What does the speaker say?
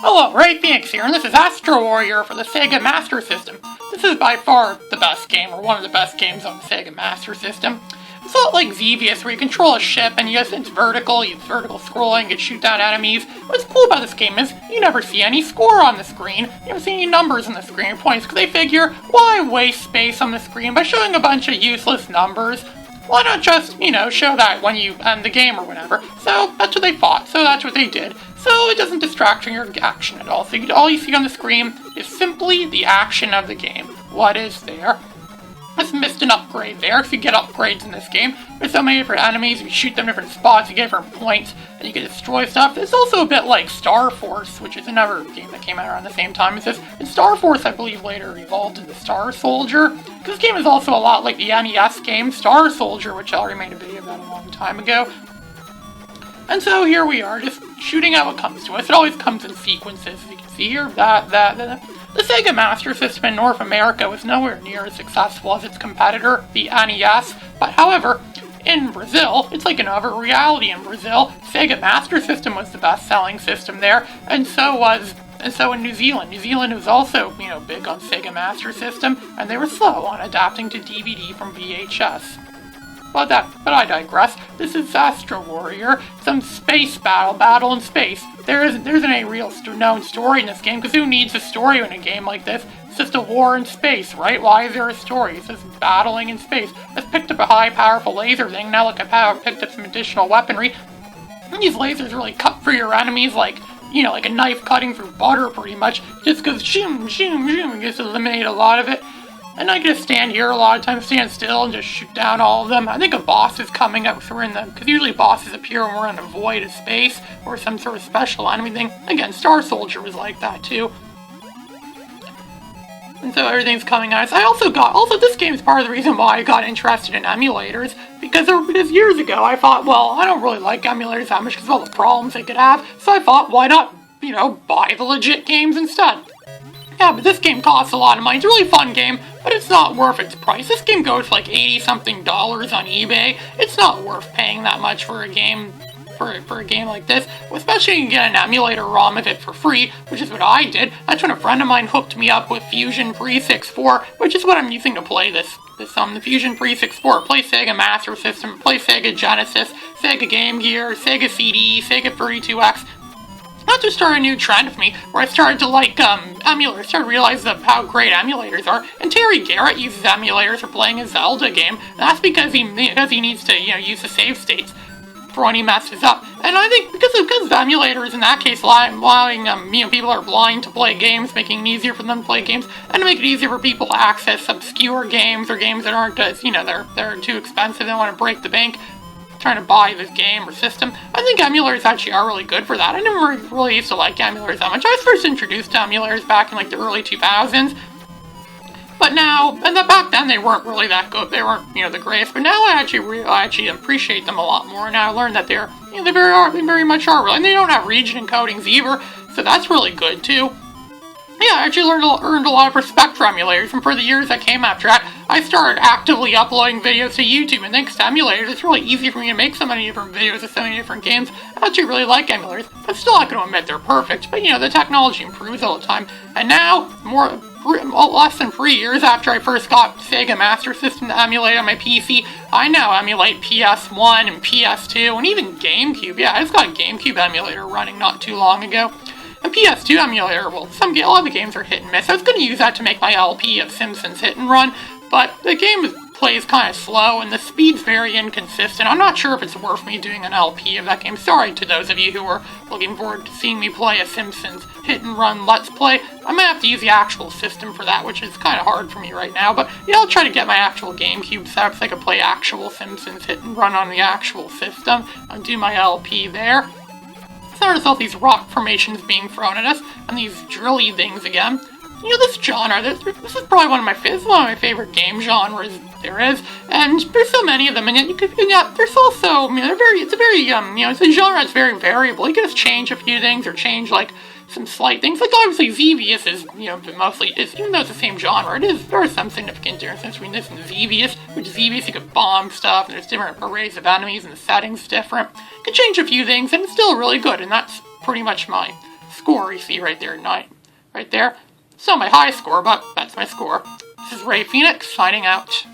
Hello, Ray Phoenix here, and this is Astro Warrior for the Sega Master System. This is by far the best game, or one of the best games on the Sega Master System. It's a lot like Xevious, where you control a ship, and it's vertical, you use vertical scrolling, you can shoot down enemies. What's cool about this game is, you never see any score on the screen, you never see any numbers on the screen or points, because they figure, why waste space on the screen by showing a bunch of useless numbers? Why not just, show that when you end the game or whatever? So, that's what they thought, so that's what they did. So it doesn't distract from your action at all. So all you see on the screen is simply the action of the game. What is there? Just missed an upgrade there, so you get upgrades in this game. There's so many different enemies, if you shoot them in different spots, you get different points, and you can destroy stuff. It's also a bit like Star Force, which is another game that came out around the same time as this. And Star Force, I believe, later evolved into Star Soldier. This game is also a lot like the NES game Star Soldier, which I already made a video about a long time ago. And so here we are, just shooting out what comes to us. It always comes in sequences, as you can see here. The Sega Master System in North America was nowhere near as successful as its competitor, the NES. But however, in Brazil, it's like another reality in Brazil. Sega Master System was the best-selling system there, and so in New Zealand. New Zealand was also, big on Sega Master System, and they were slow on adapting to DVD from VHS. But I digress. This is Astro Warrior, some space battle in space. There isn't a real known story in this game, because who needs a story in a game like this? It's just a war in space, right? Why is there a story? It's just battling in space. Let's picked up a high, powerful laser thing. Now look, I've picked up some additional weaponry. And these lasers really cut through your enemies like a knife cutting through butter, pretty much. Just goes shoom, shoom, shoom, and just eliminate a lot of it. And I can just stand here a lot of times, stand still, and just shoot down all of them. I think a boss is coming up, so we're in because usually bosses appear when we're in a void of space, or some sort of special enemy thing. Again, Star Soldier was like that, too. And so everything's coming at us. Also this game is part of the reason why I got interested in emulators, because years ago I thought, well, I don't really like emulators that much because of all the problems they could have, so I thought, why not, buy the legit games instead? Yeah, but this game costs a lot of money. It's a really fun game, but it's not worth its price. This game goes for like $80-something on eBay. It's not worth paying that much for a game for a game like this, especially when you get an emulator ROM of it for free, which is what I did. That's when a friend of mine hooked me up with Fusion 364, which is what I'm using to play the Fusion 364. Play Sega Master System, play Sega Genesis, Sega Game Gear, Sega CD, Sega 32X. That just started a new trend with me, where I started to like emulators, started to realize how great emulators are. And Terry Garrett uses emulators for playing a Zelda game, and that's because he needs to use the save states for when he messes up. And I think because of emulators in that case allowing people are blind to play games, making it easier for them to play games, and to make it easier for people to access obscure games or games that aren't as they're too expensive, they don't want to break the bank trying to buy this game or system. I think emulators actually are really good for that. I never really used to like emulators that much. I was first introduced to emulators back in like the early 2000s. But now, back then they weren't really that good. They weren't, the greatest. But now I actually appreciate them a lot more. Now I learned that they very much are really, and they don't have region encodings either. So that's really good too. Yeah, I actually earned a lot of respect for emulators, and for the years that came after that, I started actively uploading videos to YouTube, and thanks to emulators, it's really easy for me to make so many different videos of so many different games. I actually really like emulators. I'm still not going to admit they're perfect, but the technology improves all the time. And now, less than 3 years after I first got Sega Master System to emulate on my PC, I now emulate PS1 and PS2, and even GameCube. Yeah, I just got a GameCube emulator running not too long ago. A PS2 emulator, well, a lot of the games are hit and miss. I was going to use that to make my LP of Simpsons Hit and Run, but the game plays kind of slow, and the speed's very inconsistent. I'm not sure if it's worth me doing an LP of that game. Sorry to those of you who are looking forward to seeing me play a Simpsons Hit and Run Let's Play. I might have to use the actual system for that, which is kind of hard for me right now, but I'll try to get my actual GameCube set up so I can play actual Simpsons Hit and Run on the actual system and do my LP there. There's all these rock formations being thrown at us, and these drilly things again. This genre, this is probably one of my favorite game genres there is, and there's so many of them, and yet there's also, it's a genre that's very variable. You can just change a few things, or change, some slight things. Like, obviously, Xevious is, even though it's the same genre, there is some significant difference between this and Xevious, which Xevious, you could bomb stuff, and there's different arrays of enemies, and the setting's different. You can change a few things, and it's still really good, and that's pretty much my score you see right there, 9. Right there. It's not my high score, but that's my score. This is Ray Phoenix, signing out.